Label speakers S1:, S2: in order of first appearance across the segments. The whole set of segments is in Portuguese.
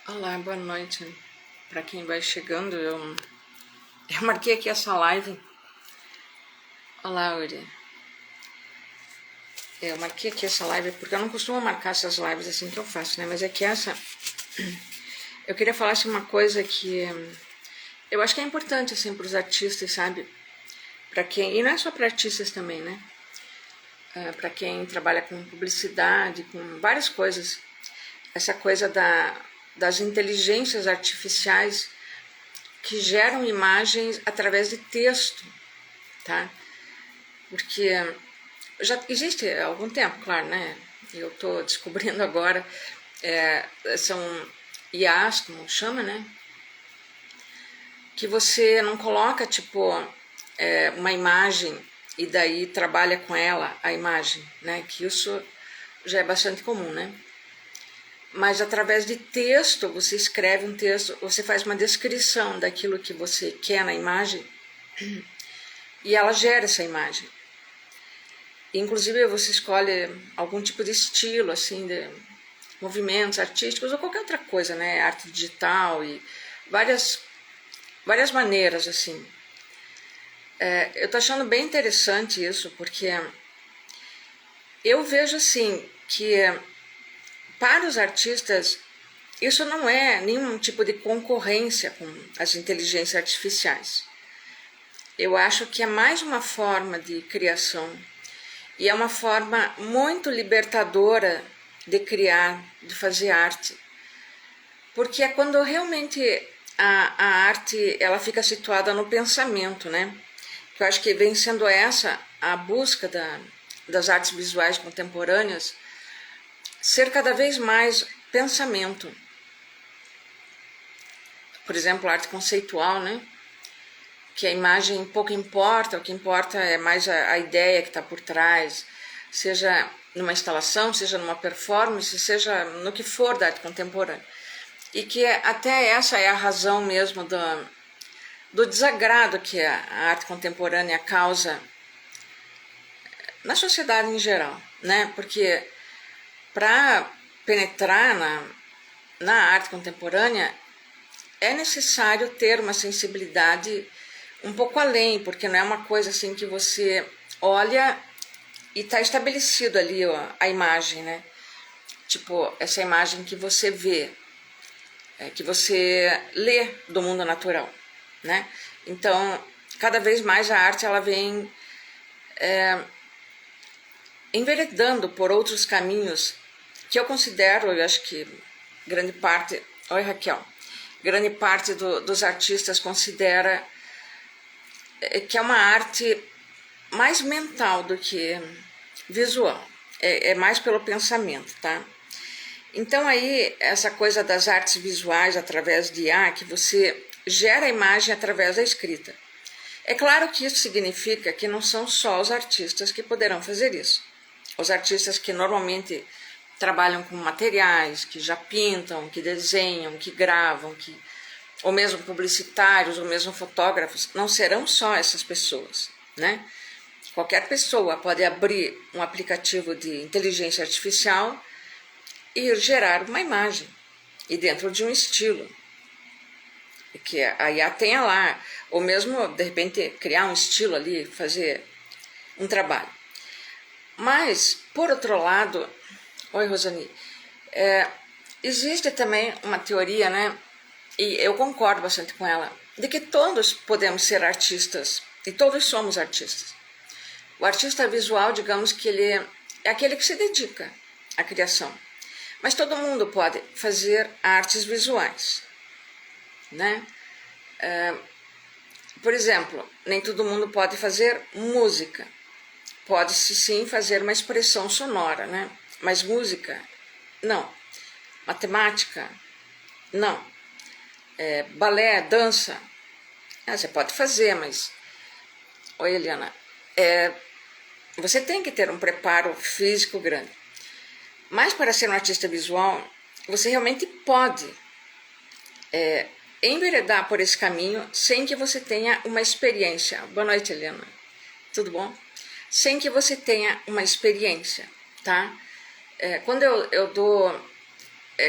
S1: Olá, boa noite. Para quem vai chegando, eu marquei aqui essa live. Olá, Uri. Eu marquei aqui essa live porque eu não costumo marcar essas lives assim que eu faço, né? Mas é que essa... Eu queria falar assim, uma coisa que eu acho que é importante assim para os artistas, sabe? Para quem... E não é só para artistas também, né? Para quem trabalha com publicidade, com várias coisas. Essa coisa das inteligências artificiais que geram imagens através de texto, tá? Porque já existe há algum tempo, claro, né? Eu estou descobrindo agora, são IAs, como chama, né? Que você não coloca, tipo, uma imagem e daí trabalha com ela a imagem, né? Que isso já é bastante comum, né? Mas através de texto, você escreve um texto, você faz uma descrição daquilo que você quer na imagem e ela gera essa imagem. Inclusive você escolhe algum tipo de estilo, assim, de movimentos artísticos ou qualquer outra coisa, né? Arte digital e várias maneiras, assim. Eu tô achando bem interessante isso, porque eu vejo, assim, que para os artistas isso não é nenhum tipo de concorrência com as inteligências artificiais. Eu acho que é mais uma forma de criação e é uma forma muito libertadora de criar, de fazer arte. Porque é quando realmente a arte ela fica situada no pensamento, né? Eu acho que vem sendo essa a busca das artes visuais contemporâneas, ser cada vez mais pensamento. Por exemplo, a arte conceitual, né? Que a imagem pouco importa, o que importa é mais a ideia que está por trás, seja numa instalação, seja numa performance, seja no que for da arte contemporânea. E que até essa é a razão mesmo do desagrado que a arte contemporânea causa na sociedade em geral, né? Porque para penetrar na arte contemporânea é necessário ter uma sensibilidade um pouco além, porque não é uma coisa assim que você olha e está estabelecido ali ó, a imagem, né? Tipo, essa imagem que você vê, que você lê do mundo natural, né? Então, cada vez mais a arte ela vem enveredando por outros caminhos que eu considero, eu acho que grande parte... Oi, Raquel. Grande parte dos artistas considera que é uma arte mais mental do que visual. É mais pelo pensamento, tá? Então aí, essa coisa das artes visuais através de IA, que você gera a imagem através da escrita. É claro que isso significa que não são só os artistas que poderão fazer isso. Os artistas que normalmente trabalham com materiais, que já pintam, que desenham, que gravam, ou mesmo publicitários, ou mesmo fotógrafos, não serão só essas pessoas, né? Qualquer pessoa pode abrir um aplicativo de inteligência artificial e gerar uma imagem, e dentro de um estilo, que a IA tenha lá, ou mesmo, de repente, criar um estilo ali, fazer um trabalho. Mas, por outro lado, oi Rosani, existe também uma teoria, né, e eu concordo bastante com ela, de que todos podemos ser artistas, e todos somos artistas. O artista visual, digamos que ele é aquele que se dedica à criação. Mas todo mundo pode fazer artes visuais, né? Por exemplo, nem todo mundo pode fazer música. Pode-se sim fazer uma expressão sonora, né? Mas música, não. Matemática, não. Balé, dança, você pode fazer, mas... Oi, Eliana. Você tem que ter um preparo físico grande. Mas para ser um artista visual, você realmente pode enveredar por esse caminho sem que você tenha uma experiência. Boa noite, Helena. Tudo bom? Sem que você tenha uma experiência, tá? Quando eu dou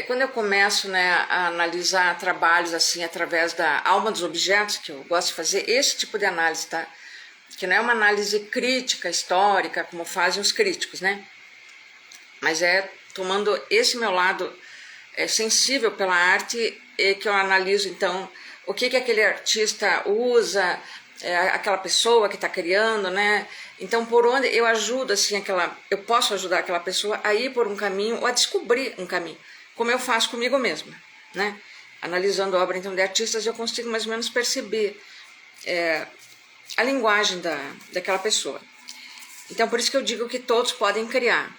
S1: quando eu começo, né, a analisar trabalhos assim através da alma dos objetos, que eu gosto de fazer esse tipo de análise, tá? Que não é uma análise crítica, histórica, como fazem os críticos, né? Mas é tomando esse meu lado sensível pela arte que eu analiso, então, o que aquele artista usa, aquela pessoa que está criando, né? Então, por onde eu ajudo, assim, eu posso ajudar aquela pessoa a ir por um caminho ou a descobrir um caminho, como eu faço comigo mesma, né? Analisando a obra, então, de artistas, eu consigo mais ou menos perceber a linguagem daquela pessoa. Então, por isso que eu digo que todos podem criar.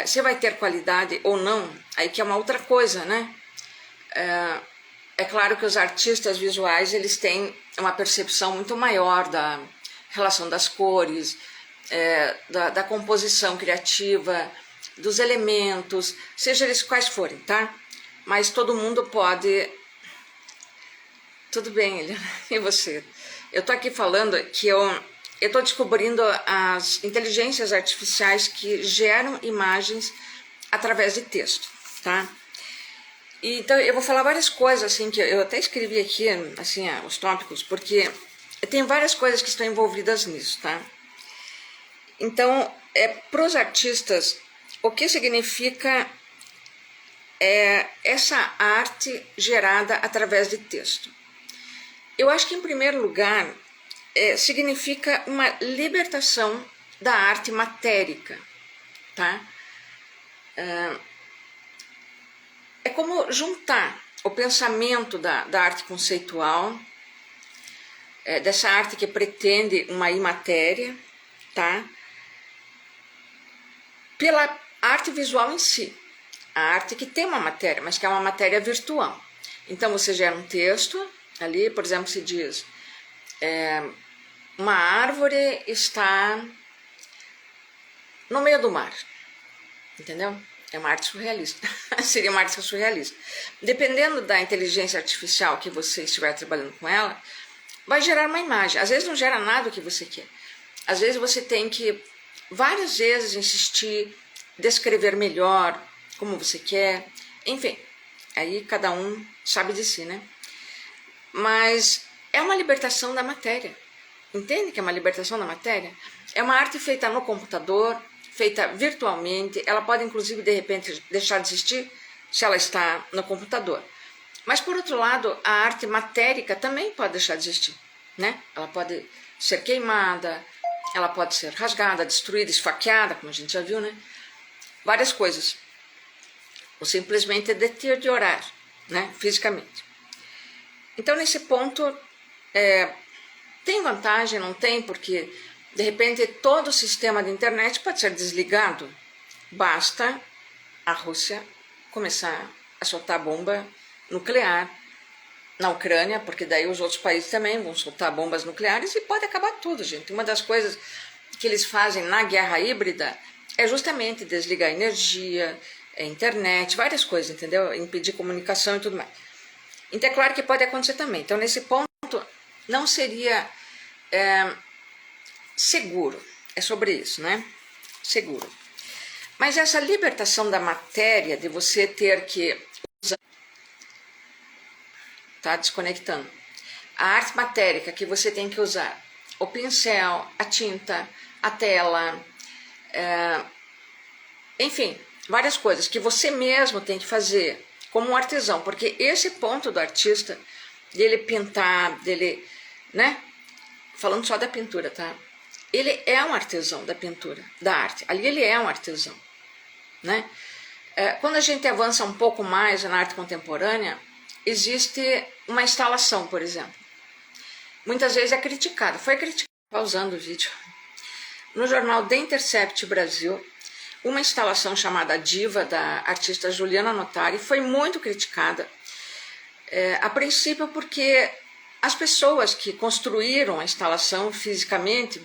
S1: Se vai ter qualidade ou não, aí que é uma outra coisa, né? É claro que os artistas visuais, eles têm uma percepção muito maior da relação das cores, da composição criativa, dos elementos, seja eles quais forem, tá? Mas todo mundo pode... Tudo bem, Eliana, e você? Eu tô aqui falando que eu estou descobrindo as inteligências artificiais que geram imagens através de texto, tá? Então eu vou falar várias coisas assim que eu até escrevi aqui, assim, os tópicos, porque tem várias coisas que estão envolvidas nisso, tá? Então, para os artistas, o que significa essa arte gerada através de texto? Eu acho que, em primeiro lugar, significa uma libertação da arte matérica, tá? É como juntar o pensamento da arte conceitual, dessa arte que pretende uma imatéria, tá? Pela arte visual em si, a arte que tem uma matéria, mas que é uma matéria virtual. Então você gera um texto, ali, por exemplo, se diz... uma árvore está no meio do mar, entendeu? É uma arte surrealista, seria uma arte surrealista. Dependendo da inteligência artificial que você estiver trabalhando com ela, vai gerar uma imagem. Às vezes não gera nada o que você quer. Às vezes você tem que, várias vezes, insistir, descrever melhor como você quer. Enfim, aí cada um sabe de si, né? Mas é uma libertação da matéria. Entende que é uma libertação da matéria? É uma arte feita no computador, feita virtualmente. Ela pode, inclusive, de repente, deixar de existir se ela está no computador. Mas, por outro lado, a arte matérica também pode deixar de existir, né? Ela pode ser queimada, ela pode ser rasgada, destruída, esfaqueada, como a gente já viu, né? Várias coisas. Ou simplesmente deteriorar, né? Fisicamente. Então, nesse ponto... tem vantagem, não tem, porque de repente todo o sistema de internet pode ser desligado. Basta a Rússia começar a soltar bomba nuclear na Ucrânia, porque daí os outros países também vão soltar bombas nucleares e pode acabar tudo, gente. Uma das coisas que eles fazem na guerra híbrida é justamente desligar a energia, a internet, várias coisas, entendeu? Impedir comunicação e tudo mais. Então é claro que pode acontecer também. Então nesse ponto não seria seguro. É sobre isso, né? Seguro. Mas essa libertação da matéria, de você ter que usar... Tá desconectando. A arte matérica que você tem que usar, o pincel, a tinta, a tela, enfim, várias coisas que você mesmo tem que fazer como um artesão, porque esse ponto do artista, dele pintar, dele, né? Falando só da pintura, tá? Ele é um artesão da pintura, da arte. Ali ele é um artesão, né? Quando a gente avança um pouco mais na arte contemporânea, existe uma instalação, por exemplo. Muitas vezes é criticada. Foi criticada, pausando o vídeo. No jornal The Intercept Brasil, uma instalação chamada Diva, da artista Juliana Notari, foi muito criticada. A princípio porque as pessoas que construíram a instalação fisicamente,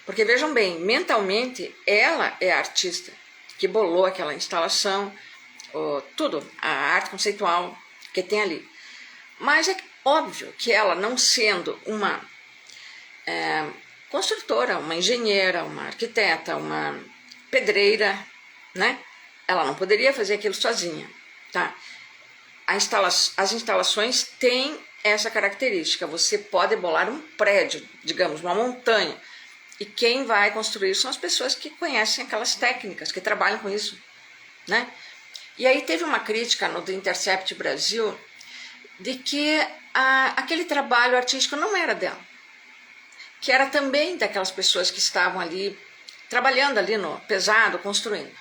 S1: porque vejam bem, mentalmente ela é a artista que bolou aquela instalação, tudo, a arte conceitual que tem ali. Mas é óbvio que ela, não sendo uma construtora, uma engenheira, uma arquiteta, uma pedreira, né? Ela não poderia fazer aquilo sozinha. tá? As instalações têm essa característica, você pode bolar um prédio, digamos, uma montanha, e quem vai construir são as pessoas que conhecem aquelas técnicas, que trabalham com isso, né? E aí teve uma crítica no The Intercept Brasil de que aquele trabalho artístico não era dela, que era também daquelas pessoas que estavam ali, trabalhando ali no pesado, construindo.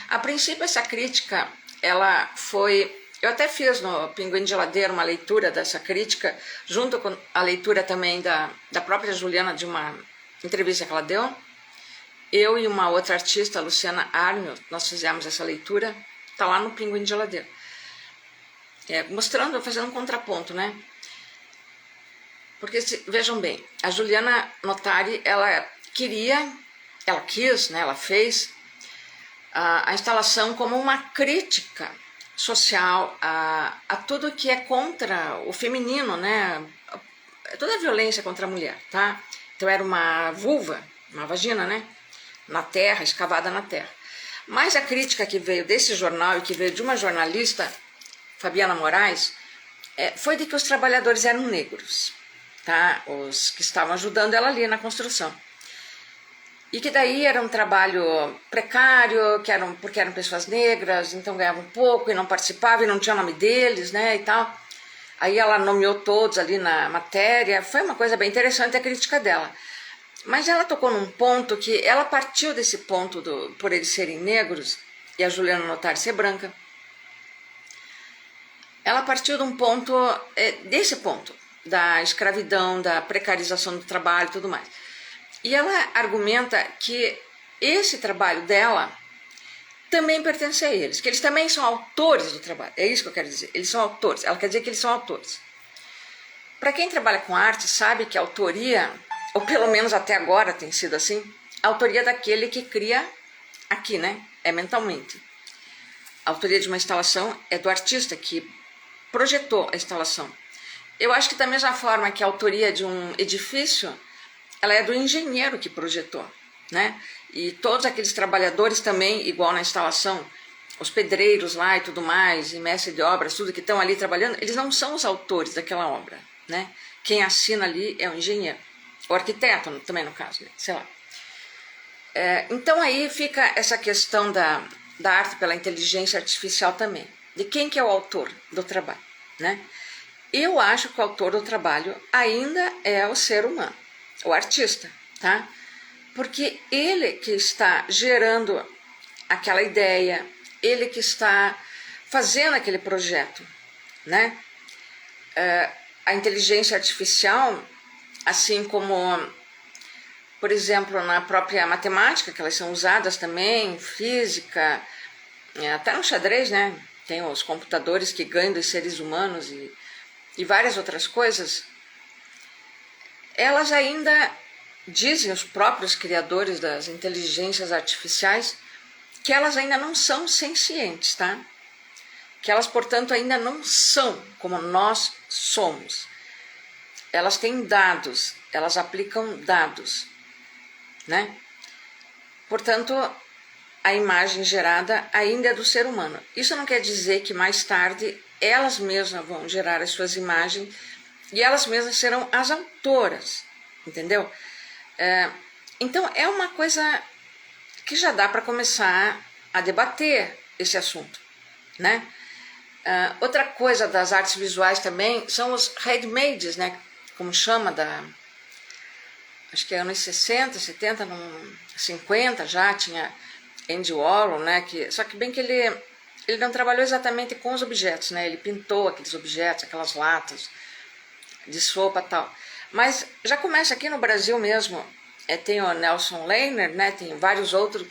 S1: A princípio essa crítica, ela foi... Eu até fiz no Pinguim de Geladeira uma leitura dessa crítica, junto com a leitura também da própria Juliana, de uma entrevista que ela deu. Eu e uma outra artista, a Luciana Armio, nós fizemos essa leitura, está lá no Pinguim de Geladeira. Mostrando, fazendo um contraponto, né? Porque, vejam bem, a Juliana Notari, ela quis, né, ela fez a instalação como uma crítica social a tudo que é contra o feminino, né? Toda a violência contra a mulher, tá? Então era uma vulva, uma vagina, né? Na terra, escavada na terra. Mas a crítica que veio desse jornal e que veio de uma jornalista, Fabiana Moraes, foi de que os trabalhadores eram negros, tá? Os que estavam ajudando ela ali na construção. E que daí era um trabalho precário, porque eram pessoas negras, então ganhavam pouco e não participavam e não tinha o nome deles, né, e tal. Aí ela nomeou todos ali na matéria, foi uma coisa bem interessante a crítica dela. Mas ela tocou num ponto que ela partiu desse ponto, por eles serem negros, e a Juliana Notari ser branca. Ela partiu de um ponto, desse ponto, da escravidão, da precarização do trabalho e tudo mais. E ela argumenta que esse trabalho dela também pertence a eles, que eles também são autores do trabalho. É isso que eu quero dizer, eles são autores. Ela quer dizer que eles são autores. Para quem trabalha com arte, sabe que a autoria, ou pelo menos até agora tem sido assim, a autoria daquele que cria aqui, né? É mentalmente. A autoria de uma instalação é do artista que projetou a instalação. Eu acho que da mesma forma que a autoria de um edifício, ela é do engenheiro que projetou, né? E todos aqueles trabalhadores também, igual na instalação, os pedreiros lá e tudo mais, e mestres de obras, tudo que estão ali trabalhando, eles não são os autores daquela obra, né? Quem assina ali é o engenheiro, o arquiteto também no caso, né? Sei lá. Então aí fica essa questão da arte pela inteligência artificial também, de quem que é o autor do trabalho, né? Eu acho que o autor do trabalho ainda é o ser humano, o artista, tá? Porque ele que está gerando aquela ideia, ele que está fazendo aquele projeto, né? A inteligência artificial, assim como, por exemplo, na própria matemática, que elas são usadas também, física, até no xadrez, né? Tem os computadores que ganham dos seres humanos e várias outras coisas. Elas ainda dizem, os próprios criadores das inteligências artificiais, que elas ainda não são sencientes, tá? Que elas, portanto, ainda não são como nós somos. Elas têm dados, elas aplicam dados, né? Portanto, a imagem gerada ainda é do ser humano. Isso não quer dizer que mais tarde elas mesmas vão gerar as suas imagens e elas mesmas serão as autoras, entendeu? Então é uma coisa que já dá para começar a debater esse assunto, né? Outra coisa das artes visuais também são os handmades, né? Como chama, acho que é anos 60, 70, 50 já tinha Andy Warhol, né? Só que bem que ele não trabalhou exatamente com os objetos, né? Ele pintou aqueles objetos, aquelas latas de sopa e tal. Mas já começa aqui no Brasil mesmo, tem o Nelson Lehner, né, tem vários outros,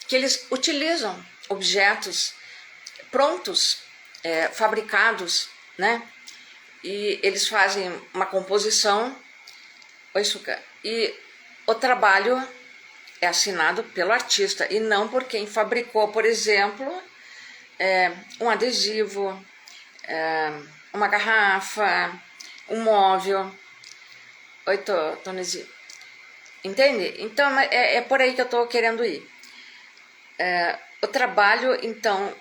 S1: que eles utilizam objetos prontos, fabricados, né, e eles fazem uma composição, e o trabalho é assinado pelo artista e não por quem fabricou, por exemplo, um adesivo, uma garrafa, um móvel. Oi, Tonesi. Entende? Então é por aí que eu estou querendo ir. O trabalho, então,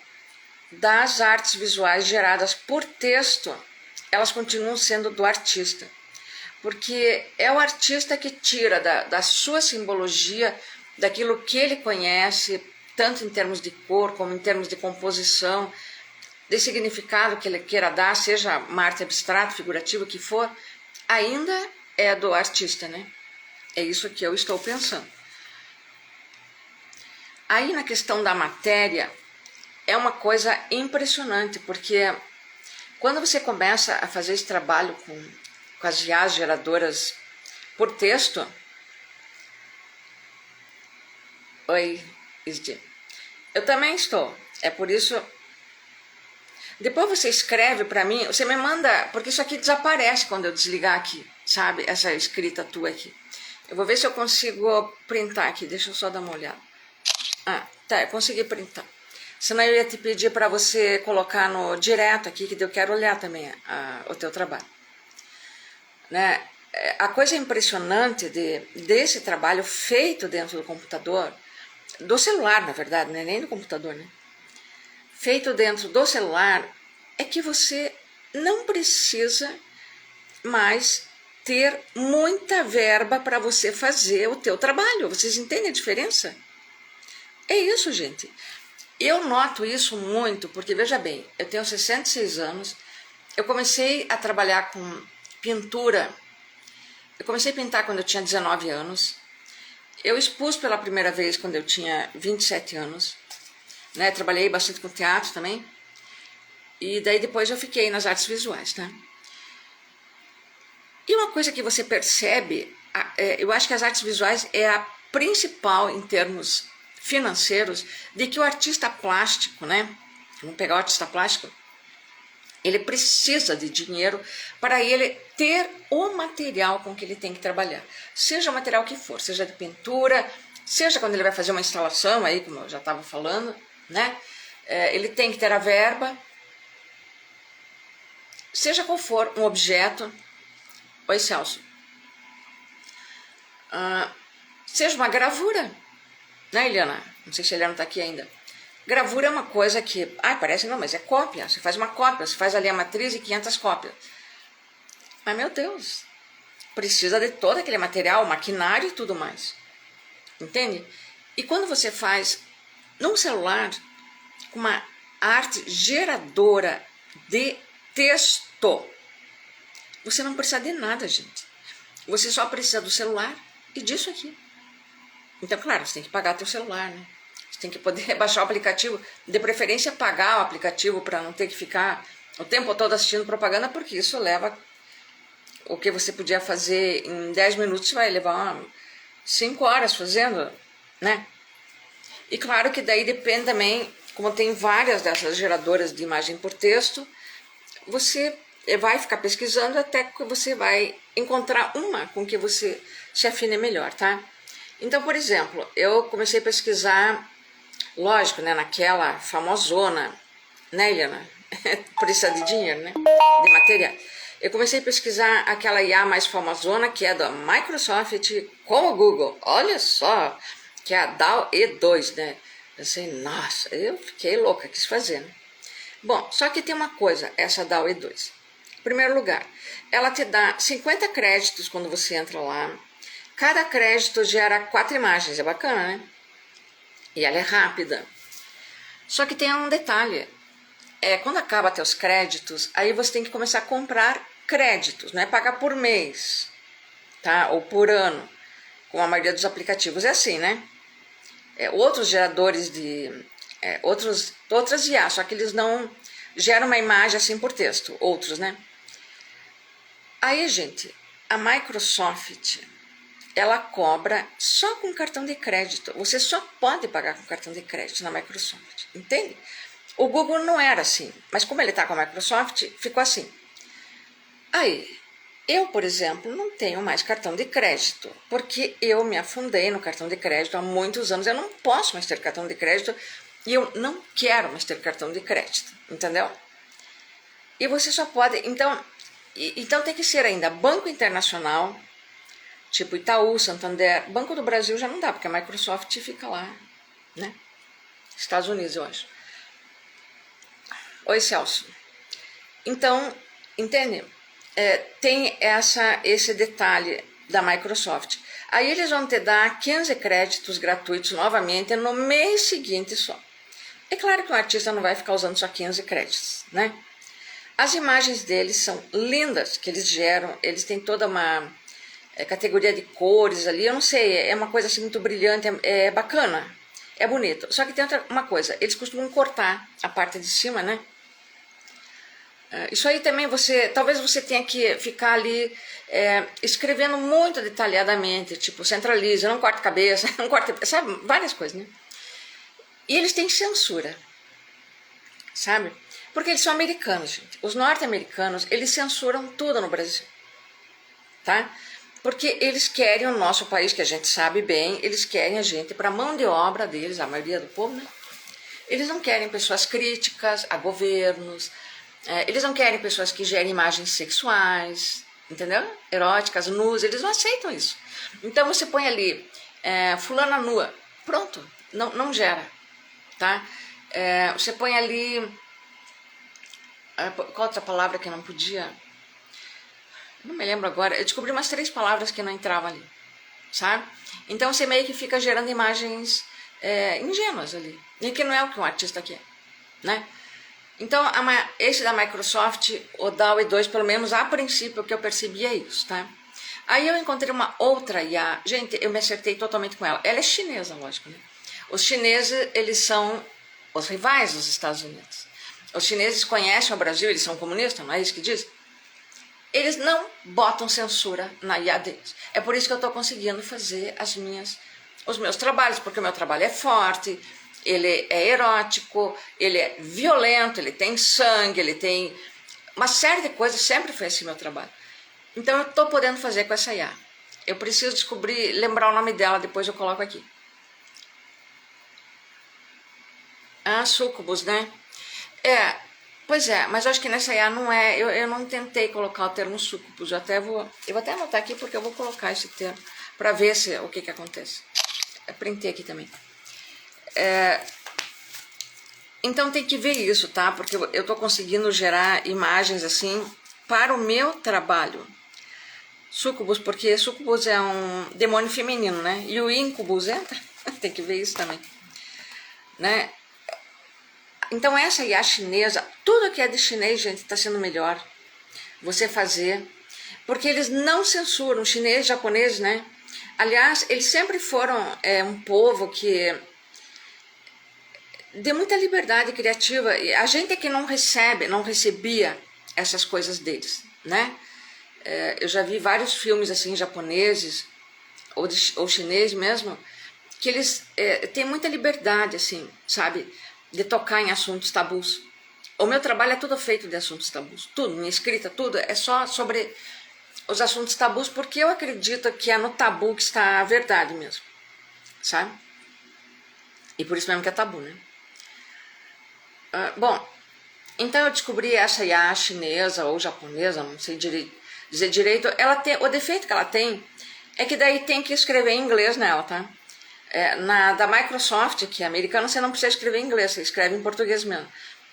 S1: das artes visuais geradas por texto, elas continuam sendo do artista. Porque é o artista que tira da sua simbologia, daquilo que ele conhece, tanto em termos de cor, como em termos de composição, de significado que ele queira dar, seja uma arte abstrata, figurativa, o que for, ainda é do artista, né? É isso que eu estou pensando. Aí na questão da matéria, é uma coisa impressionante, porque quando você começa a fazer esse trabalho com as IAs geradoras por texto... Oi, Isdi. Eu também estou. É por isso... Depois você escreve para mim, você me manda... Porque isso aqui desaparece quando eu desligar aqui, sabe? Essa escrita tua aqui. Eu vou ver se eu consigo printar aqui. Deixa eu só dar uma olhada. Ah, tá, eu consegui printar. Senão eu ia te pedir para você colocar no direto aqui, que eu quero olhar também o teu trabalho. Né? A coisa impressionante desse trabalho feito dentro do computador, do celular, na verdade, não é nem do computador, né? Feito dentro do celular, é que você não precisa mais ter muita verba para você fazer o teu trabalho. Vocês entendem a diferença? É isso, gente. Eu noto isso muito, porque veja bem, eu tenho 66 anos, eu comecei a trabalhar com pintura, eu comecei a pintar quando eu tinha 19 anos, eu expus pela primeira vez quando eu tinha 27 anos, né? Trabalhei bastante com teatro também, e daí depois eu fiquei nas artes visuais, tá? E uma coisa que você percebe, eu acho que as artes visuais é a principal em termos financeiros, de que o artista plástico, né? Vamos pegar o artista plástico, ele precisa de dinheiro para ele ter o material com que ele tem que trabalhar. Seja o material que for, seja de pintura, seja quando ele vai fazer uma instalação, aí, como eu já estava falando, né? Ele tem que ter a verba, seja qual for um objeto. Oi, Celso. Seja uma gravura, né, Eliana? Não sei se a Eliana está aqui ainda. Gravura é uma coisa que... parece não, mas é cópia. Você faz uma cópia, você faz ali a matriz e 500 cópias. Mas, meu Deus, precisa de todo aquele material, maquinário e tudo mais. Entende? E quando você faz num celular uma arte geradora de texto, você não precisa de nada, gente. Você só precisa do celular e disso aqui. Então, claro, você tem que pagar teu celular, né? Você tem que poder baixar o aplicativo, de preferência pagar o aplicativo para não ter que ficar o tempo todo assistindo propaganda, porque isso leva o que você podia fazer em 10 minutos, você vai levar 5 horas fazendo, né? E claro que daí depende também, como tem várias dessas geradoras de imagem por texto, você vai ficar pesquisando até que você vai encontrar uma com que você se afine melhor, tá? Então, por exemplo, eu comecei a pesquisar, lógico, né, naquela famosona, né, Eliana? Precisa de dinheiro, né? De material. Eu comecei a pesquisar aquela IA mais famosona, que é da Microsoft com o Google. Olha só, que é a DAO E2, né? Eu pensei, nossa, eu fiquei louca, quis fazer, né? Bom, só que tem uma coisa, essa DAO E2. Em primeiro lugar, ela te dá 50 créditos quando você entra lá. Cada crédito gera 4 imagens, é bacana, né? E ela é rápida. Só que tem um detalhe. Quando acaba teus créditos, aí você tem que começar a comprar créditos, não é pagar por mês, tá? Ou por ano, como a maioria dos aplicativos é assim, né? Outros geradores de... outras IA, só que eles não geram uma imagem assim por texto, outros, né? Aí, gente, a Microsoft, ela cobra só com cartão de crédito. Você só pode pagar com cartão de crédito na Microsoft, entende? O Google não era assim, mas como ele está com a Microsoft, ficou assim. Aí, eu, por exemplo, não tenho mais cartão de crédito, porque eu me afundei no cartão de crédito há muitos anos. Eu não posso mais ter cartão de crédito e eu não quero mais ter cartão de crédito, entendeu? E você só pode... Então tem que ser ainda Banco Internacional, tipo Itaú, Santander. Banco do Brasil já não dá, porque a Microsoft fica lá, né? Estados Unidos, eu acho. Oi, Celso. Então, entende? Tem esse detalhe da Microsoft. Aí eles vão te dar 15 créditos gratuitos novamente no mês seguinte só. É claro que o artista não vai ficar usando só 15 créditos, né? As imagens deles são lindas, que eles geram, eles têm toda uma categoria de cores ali, eu não sei, é uma coisa assim muito brilhante, é bacana, é bonito. Só que tem uma coisa, eles costumam cortar a parte de cima, né? Isso aí também talvez você tenha que ficar ali escrevendo muito detalhadamente, tipo, centraliza, não corta cabeça, não corta, sabe, várias coisas, né? E eles têm censura, sabe? Porque eles são americanos, gente. Os norte-americanos, eles censuram tudo no Brasil, tá? Porque eles querem o nosso país, que a gente sabe bem, eles querem a gente para a mão de obra deles, a maioria do povo, né? Eles não querem pessoas críticas a governos, eles não querem pessoas que gerem imagens sexuais, entendeu? Eróticas, nus, eles não aceitam isso. Então você põe ali, fulana nua, pronto, não gera, tá? Você põe ali, qual outra palavra que não podia? Não me lembro agora, eu descobri umas 3 palavras que não entravam ali, sabe? Então você meio que fica gerando imagens ingênuas ali, e que não é o que um artista quer, né? Então, esse da Microsoft, o DALL-E 2, pelo menos a princípio, o que eu percebi é isso, tá? Aí eu encontrei uma outra IA, gente, eu me acertei totalmente com ela. Ela é chinesa, lógico, né? Os chineses, eles são os rivais dos Estados Unidos. Os chineses conhecem o Brasil, eles são comunistas, não é isso que diz? Eles não botam censura na IA deles. É por isso que eu estou conseguindo fazer os meus trabalhos, porque o meu trabalho é forte, ele é erótico, ele é violento, ele tem sangue, ele tem uma série de coisas, sempre foi esse meu trabalho. Então eu estou podendo fazer com essa IA. Eu preciso lembrar o nome dela, depois eu coloco aqui. Sucubus, né? Pois é, mas eu acho que nessa IA não é, eu não tentei colocar o termo sucubus, eu vou até anotar aqui porque eu vou colocar esse termo para ver o que acontece. Eu printei aqui também. Então tem que ver isso, tá? Porque eu estou conseguindo gerar imagens assim para o meu trabalho. Sucubus, porque sucubus é um demônio feminino, né? E o incubus tem que ver isso também, né? Então essa IA chinesa, tudo que é de chinês, gente, está sendo melhor você fazer, porque eles não censuram, chinês, japonês, né? Aliás, eles sempre foram um povo que de muita liberdade criativa. A gente é que não recebia essas coisas deles, né? Eu já vi vários filmes assim japoneses ou chinês mesmo, que eles têm muita liberdade, assim, sabe, de tocar em assuntos tabus. O meu trabalho é tudo feito de assuntos tabus, tudo, minha escrita, tudo é só sobre os assuntos tabus, porque eu acredito que é no tabu que está a verdade mesmo, sabe? E por isso mesmo que é tabu, né? Bom, então eu descobri essa IA chinesa ou japonesa, não sei dizer direito, o defeito que ela tem é que daí tem que escrever em inglês nela, tá? Da Microsoft, que é americana, você não precisa escrever em inglês, você escreve em português mesmo.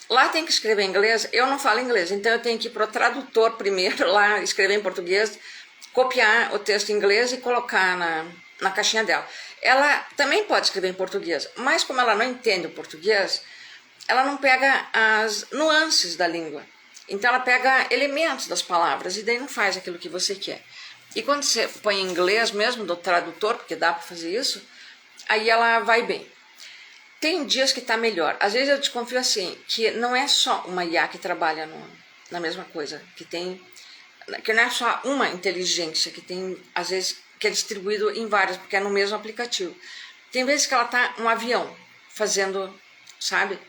S1: Lá tem que escrever em inglês, eu não falo inglês, então eu tenho que ir para o tradutor primeiro, lá escrever em português, copiar o texto em inglês e colocar na caixinha dela. Ela também pode escrever em português, mas como ela não entende o português, ela não pega as nuances da língua. Então ela pega elementos das palavras e daí não faz aquilo que você quer. E quando você põe em inglês mesmo, do tradutor, porque dá para fazer isso, aí ela vai bem. Tem dias que está melhor. Às vezes eu desconfio assim, que não é só uma IA que trabalha na mesma coisa, que não é só uma inteligência, que tem, às vezes, que é distribuído em várias, porque é no mesmo aplicativo. Tem vezes que ela está um avião fazendo, sabe?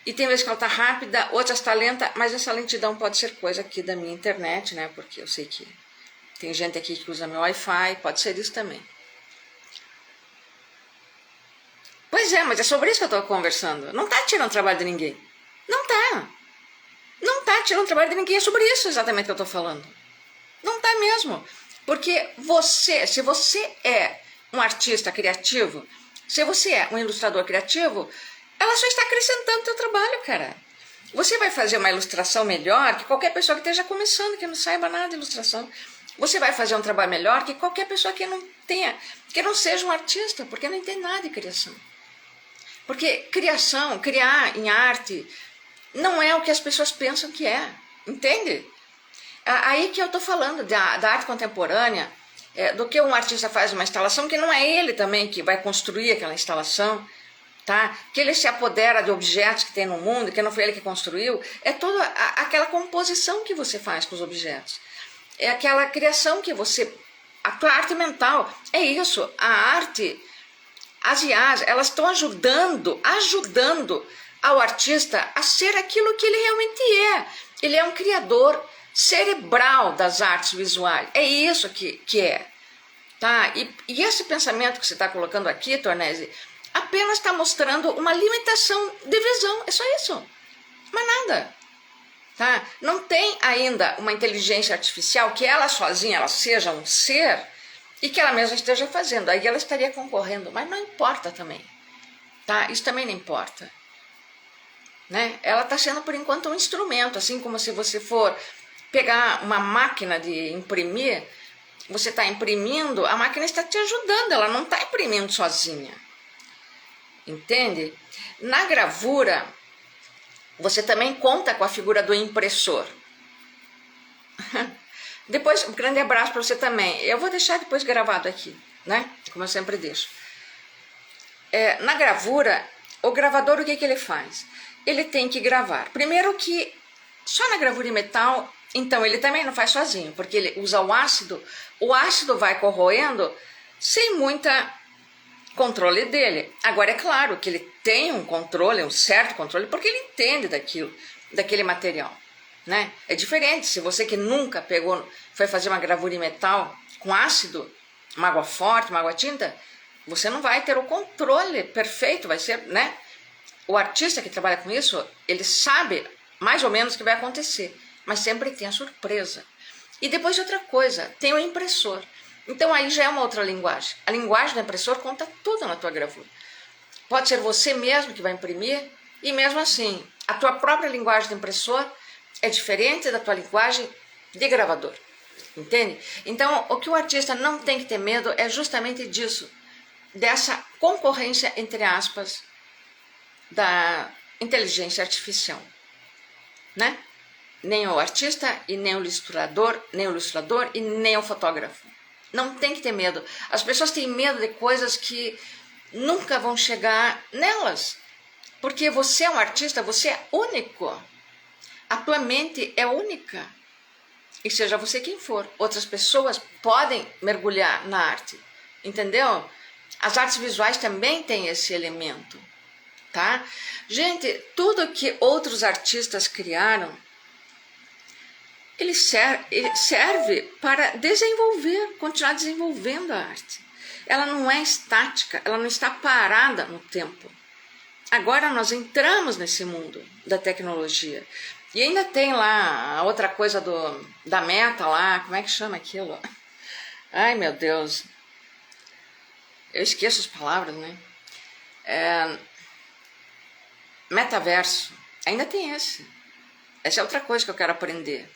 S1: E tem vezes que ela está rápida, outras está lenta, mas essa lentidão pode ser coisa aqui da minha internet, né? Porque eu sei que tem gente aqui que usa meu Wi-Fi, pode ser isso também. Pois é, mas é sobre isso que eu estou conversando. Não está tirando trabalho de ninguém. Não está. Não está tirando trabalho de ninguém. É sobre isso exatamente que eu estou falando. Não está mesmo. Porque se você é um artista criativo, se você é um ilustrador criativo, ela só está acrescentando o teu trabalho, cara. Você vai fazer uma ilustração melhor que qualquer pessoa que esteja começando, que não saiba nada de ilustração. Você vai fazer um trabalho melhor que qualquer pessoa que não tenha, que não seja um artista, porque não entende nada de criação. Porque criação, criar em arte, não é o que as pessoas pensam que é, entende? Aí que eu estou falando da arte contemporânea, do que um artista faz uma instalação, que não é ele também que vai construir aquela instalação, tá? Que ele se apodera de objetos que tem no mundo, que não foi ele que construiu, é toda aquela composição que você faz com os objetos, é aquela criação que você, a tua arte mental, é isso, a arte, as IAs, elas estão ajudando ao artista a ser aquilo que ele realmente é. Ele é um criador cerebral das artes visuais, é isso que é. Tá? E esse pensamento que você está colocando aqui, Tornese, apenas está mostrando uma limitação de visão, é só isso, mais nada. Tá? Não tem ainda uma inteligência artificial que ela sozinha ela seja um ser e que ela mesma esteja fazendo, aí ela estaria concorrendo, mas não importa também. Tá? Isso também não importa. Né? Ela está sendo por enquanto um instrumento, assim como se você for pegar uma máquina de imprimir, você está imprimindo, a máquina está te ajudando, ela não está imprimindo sozinha. Entende? Na gravura, você também conta com a figura do impressor. Depois, um grande abraço para você também. Eu vou deixar depois gravado aqui, né? Como eu sempre deixo. Na gravura, o gravador, o que ele faz? Ele tem que gravar. Primeiro que, só na gravura em metal, então ele também não faz sozinho, porque ele usa o ácido vai corroendo sem muita controle dele. Agora, é claro que ele tem um controle, um certo controle, porque ele entende daquele material, né? É diferente, se você que nunca foi fazer uma gravura em metal com ácido, uma água forte, uma água tinta, você não vai ter o controle perfeito, vai ser, né? O artista que trabalha com isso, ele sabe mais ou menos o que vai acontecer, mas sempre tem a surpresa. E depois outra coisa, tem o impressor. Então aí já é uma outra linguagem. A linguagem do impressor conta tudo na tua gravura. Pode ser você mesmo que vai imprimir, e mesmo assim, a tua própria linguagem do impressor é diferente da tua linguagem de gravador. Entende? Então, o que o artista não tem que ter medo é justamente disso, dessa concorrência, entre aspas, da inteligência artificial, né? Nem o artista e nem o ilustrador e nem o fotógrafo. Não tem que ter medo. As pessoas têm medo de coisas que nunca vão chegar nelas, porque você é um artista, você é único. A tua mente é única. E seja você quem for, outras pessoas podem mergulhar na arte, entendeu? As artes visuais também têm esse elemento. Tá? Gente, tudo que outros artistas criaram, ele serve para continuar desenvolvendo a arte. Ela não é estática, ela não está parada no tempo. Agora nós entramos nesse mundo da tecnologia. E ainda tem lá a outra coisa da Meta lá, como é que chama aquilo? Ai, meu Deus. Eu esqueço as palavras, né? Metaverso, ainda tem esse. Essa é outra coisa que eu quero aprender.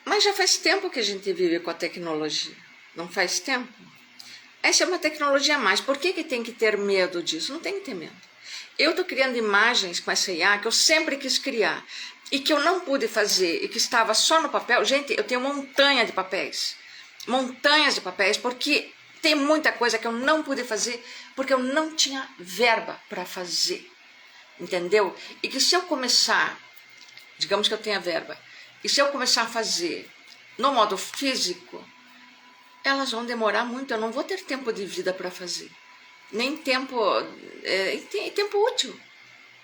S1: Mas já faz tempo que a gente vive com a tecnologia, não faz tempo? Essa é uma tecnologia a mais, por que tem que ter medo disso? Não tem que ter medo. Eu estou criando imagens com essa IA que eu sempre quis criar, e que eu não pude fazer, e que estava só no papel. Gente, eu tenho montanhas de papéis, porque tem muita coisa que eu não pude fazer, porque eu não tinha verba para fazer, entendeu? E que se eu começar, digamos que eu tenha verba, e se eu começar a fazer no modo físico, elas vão demorar muito, eu não vou ter tempo de vida para fazer, nem tempo útil.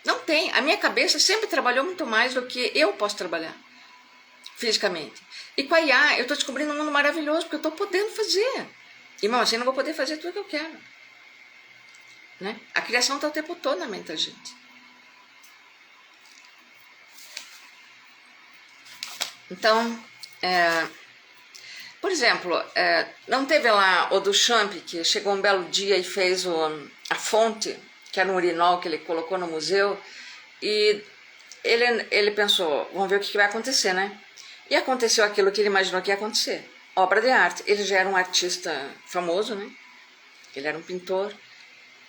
S1: Não tem. A minha cabeça sempre trabalhou muito mais do que eu posso trabalhar fisicamente. E com a IA eu estou descobrindo um mundo maravilhoso, porque eu estou podendo fazer. E mesmo assim eu não vou poder fazer tudo o que eu quero. Né? A criação está o tempo todo na mente da gente. Então, Por exemplo, não teve lá o Duchamp, que chegou um belo dia e fez a fonte, que era um urinol que ele colocou no museu, e ele pensou, vamos ver o que vai acontecer, né? E aconteceu aquilo que ele imaginou que ia acontecer. Obra de arte. Ele já era um artista famoso, né? Ele era um pintor.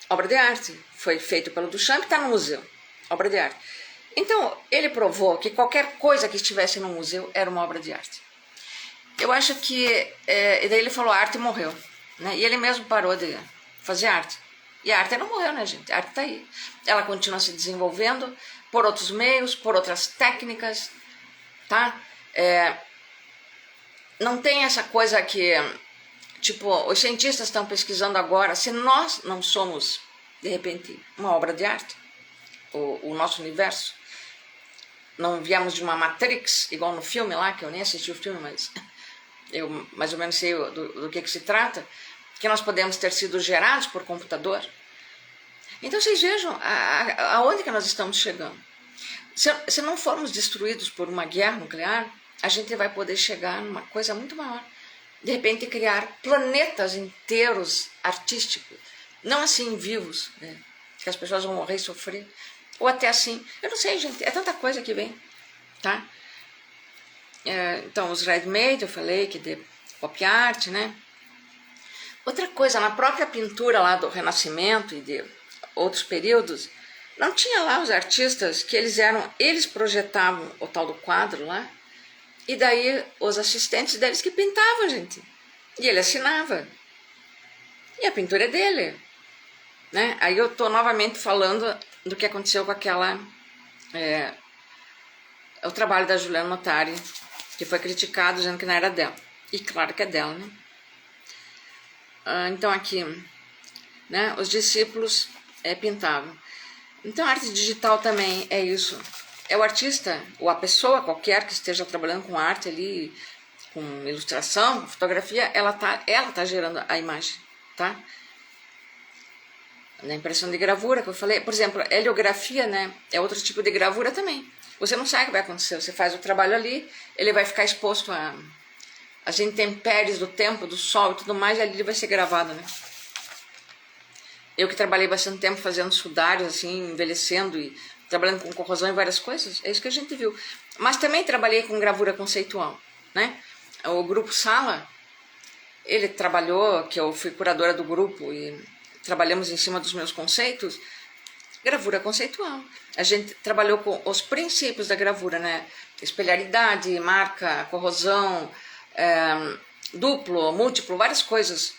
S1: Obra de arte. Foi feito pelo Duchamp, está no museu. Obra de arte. Então, ele provou que qualquer coisa que estivesse no museu era uma obra de arte. Eu acho que... e daí ele falou, a arte morreu. Né? E ele mesmo parou de fazer arte. E a arte não morreu, né, gente? A arte está aí. Ela continua se desenvolvendo por outros meios, por outras técnicas, tá? Não tem essa coisa que, tipo, os cientistas estão pesquisando agora, se nós não somos, de repente, uma obra de arte, o nosso universo, não viemos de uma Matrix, igual no filme lá, que eu nem assisti o filme, mas eu mais ou menos sei do que se trata, que nós podemos ter sido gerados por computador. Então vocês vejam aonde que nós estamos chegando. Se não formos destruídos por uma guerra nuclear, a gente vai poder chegar numa coisa muito maior. De repente criar planetas inteiros artísticos, não assim vivos, né? Que as pessoas vão morrer e sofrer, ou até assim, eu não sei, gente, é tanta coisa que vem, tá? Então os ready-made, eu falei que de pop art, né? Outra coisa, na própria pintura lá do Renascimento e de outros períodos, não tinha lá os artistas que eles projetavam o tal do quadro lá, e daí os assistentes deles que pintavam, gente. E ele assinava. E a pintura é dele. Né? Aí eu estou novamente falando do que aconteceu com aquela... o trabalho da Juliana Notari, que foi criticado dizendo que não era dela. E claro que é dela, né? Então aqui, né, os discípulos pintavam. Então a arte digital também é isso. É o artista, ou a pessoa qualquer que esteja trabalhando com arte ali, com ilustração, fotografia, ela tá gerando a imagem, tá? Na impressão de gravura que eu falei, por exemplo, a heliografia, né, é outro tipo de gravura também. Você não sabe o que vai acontecer, você faz o trabalho ali, ele vai ficar exposto às intempéries do tempo, do sol e tudo mais, e ali ele vai ser gravado, né? Eu que trabalhei bastante tempo fazendo sudários, assim, envelhecendo e trabalhando com corrosão e várias coisas, é isso que a gente viu. Mas também trabalhei com gravura conceitual, né? O grupo Sala, ele trabalhou, que eu fui curadora do grupo e trabalhamos em cima dos meus conceitos, gravura conceitual. A gente trabalhou com os princípios da gravura, né? Espelharidade, marca, corrosão, duplo, múltiplo, várias coisas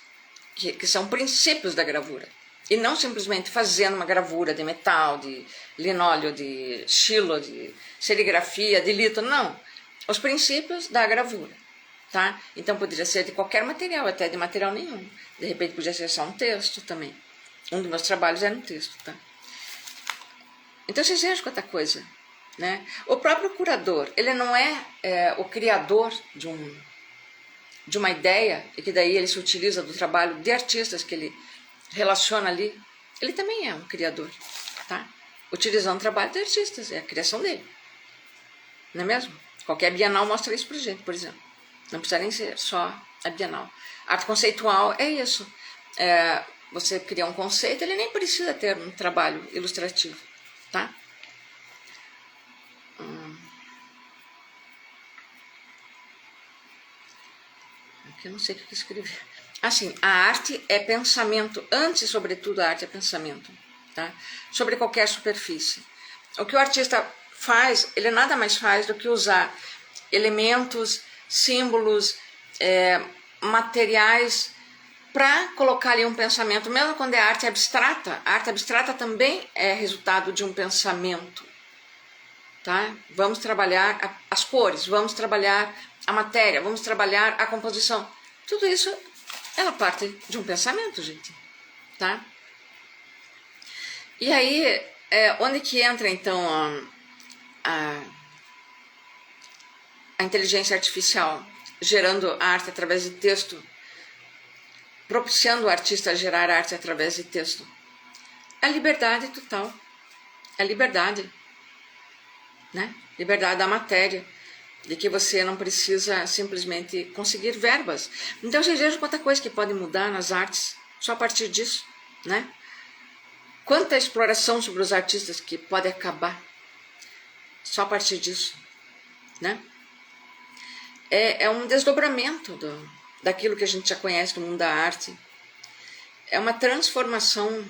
S1: que são princípios da gravura. E não simplesmente fazendo uma gravura de metal, de linóleo, de xilo, de serigrafia, de lito, não. Os princípios da gravura, tá? Então poderia ser de qualquer material, até de material nenhum. De repente podia ser só um texto também. Um dos meus trabalhos era um texto, tá? Então vocês vejam quanta coisa, né? O próprio curador, ele não é o criador de uma ideia, e que daí ele se utiliza do trabalho de artistas que ele relaciona ali, ele também é um criador, tá? Utilizando o trabalho de artistas, é a criação dele, não é mesmo? Qualquer Bienal mostra isso pra gente, por exemplo. Não precisa nem ser só a Bienal. Arte conceitual é isso. Você cria um conceito, ele nem precisa ter um trabalho ilustrativo, tá? Aqui eu não sei o que escrever. Assim, a arte é pensamento, antes, sobretudo, a arte é pensamento, tá? Sobre qualquer superfície. O que o artista faz, ele nada mais faz do que usar elementos, símbolos, materiais para colocar ali um pensamento, mesmo quando é arte abstrata. A arte abstrata também é resultado de um pensamento, tá? Vamos trabalhar as cores, vamos trabalhar a matéria, vamos trabalhar a composição. Tudo isso ela parte de um pensamento, gente, tá? E aí, onde que entra, então, a inteligência artificial, gerando arte através de texto, propiciando o artista a gerar arte através de texto? A liberdade total, a liberdade, né? Liberdade da matéria. de que você não precisa simplesmente conseguir verbas. Então vocês vejam quanta coisa que pode mudar nas artes só a partir disso, né? Quanta exploração sobre os artistas que pode acabar só a partir disso, né? É um desdobramento daquilo que a gente já conhece do mundo da arte. É uma transformação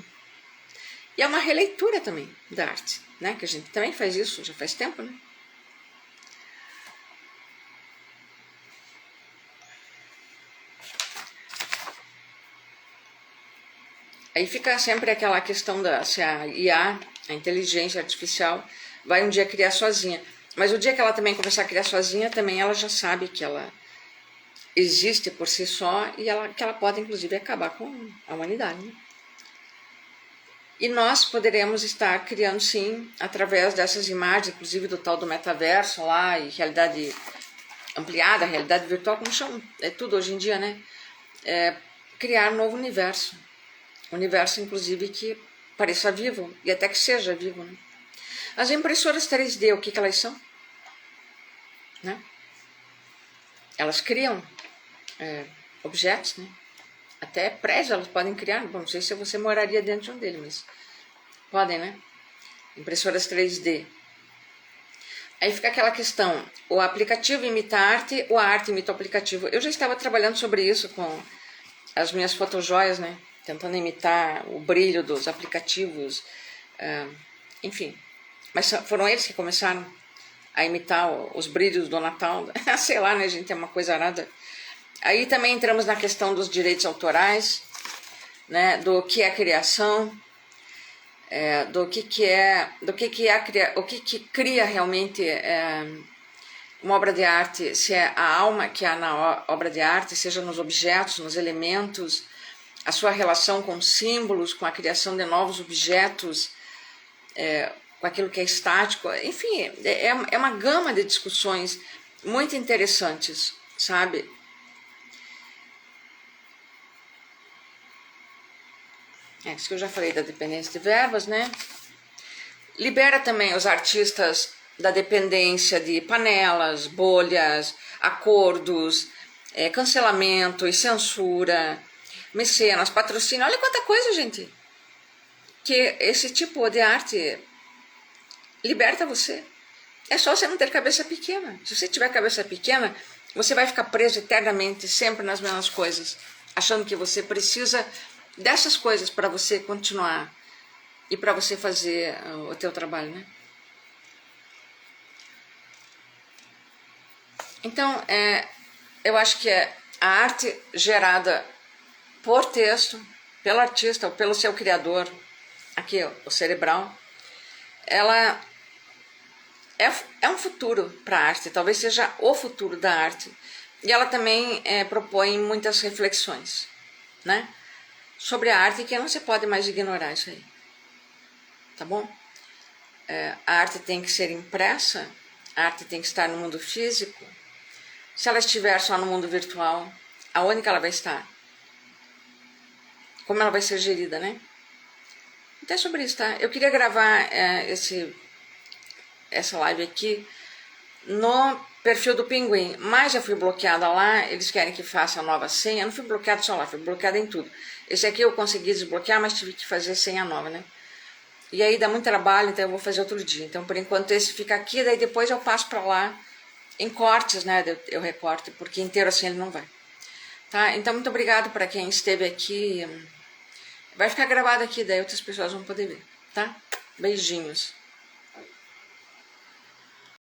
S1: e é uma releitura também da arte, né? Que a gente também faz isso, já faz tempo, né? Aí fica sempre aquela questão se a IA, a inteligência artificial, vai um dia criar sozinha. Mas o dia que ela também começar a criar sozinha, também ela já sabe que ela existe por si só e que ela pode, inclusive, acabar com a humanidade, né? E nós poderemos estar criando, sim, através dessas imagens, inclusive do tal do metaverso lá, e realidade ampliada, realidade virtual, como chamam, é tudo hoje em dia, né? Criar um novo universo. Universo, inclusive, que pareça vivo, e até que seja vivo, né? As impressoras 3D, o que elas são? Né? Elas criam objetos, né? Até prédios elas podem criar. Bom, não sei se você moraria dentro de um deles, mas podem, né? Impressoras 3D. Aí fica aquela questão, o aplicativo imita a arte ou a arte imita o aplicativo? Eu já estava trabalhando sobre isso com as minhas fotojoias, né? Tentando imitar o brilho dos aplicativos, enfim. Mas foram eles que começaram a imitar os brilhos do Natal. Sei lá, né, gente? É uma coisa arada. Aí também entramos na questão dos direitos autorais, né? Do que é criação, o que cria realmente uma obra de arte, se é a alma que há na obra de arte, seja nos objetos, nos elementos, a sua relação com símbolos, com a criação de novos objetos, com aquilo que é estático, enfim, é uma gama de discussões muito interessantes, sabe? Isso que eu já falei da dependência de verbas, né? Libera também os artistas da dependência de panelas, bolhas, acordos, cancelamentos, censura, mecenas, patrocínio. Olha quanta coisa, gente, que esse tipo de arte liberta você. É só você não ter cabeça pequena. Se você tiver cabeça pequena, você vai ficar preso eternamente, sempre nas mesmas coisas, achando que você precisa dessas coisas para você continuar e para você fazer o teu trabalho, né? Então, eu acho que a arte gerada por texto, pelo artista ou pelo seu criador, aqui o cerebral, ela é um futuro para a arte, talvez seja o futuro da arte. E ela também propõe muitas reflexões, né? Sobre a arte, que não se pode mais ignorar isso aí, tá bom? A arte tem que ser impressa, a arte tem que estar no mundo físico. Se ela estiver só no mundo virtual, aonde que ela vai estar? Como ela vai ser gerida, né? Então é sobre isso, tá? Eu queria gravar essa live aqui no perfil do Pinguim, mas já fui bloqueada lá, eles querem que faça a nova senha. Eu não fui bloqueada só lá, fui bloqueada em tudo. Esse aqui eu consegui desbloquear, mas tive que fazer senha nova, né? E aí dá muito trabalho, então eu vou fazer outro dia. Então por enquanto esse fica aqui, daí depois eu passo pra lá em cortes, né? Eu recorto, porque inteiro assim ele não vai. Tá? Então muito obrigado para quem esteve aqui. Vai ficar gravado aqui, daí outras pessoas vão poder ver, tá? Beijinhos.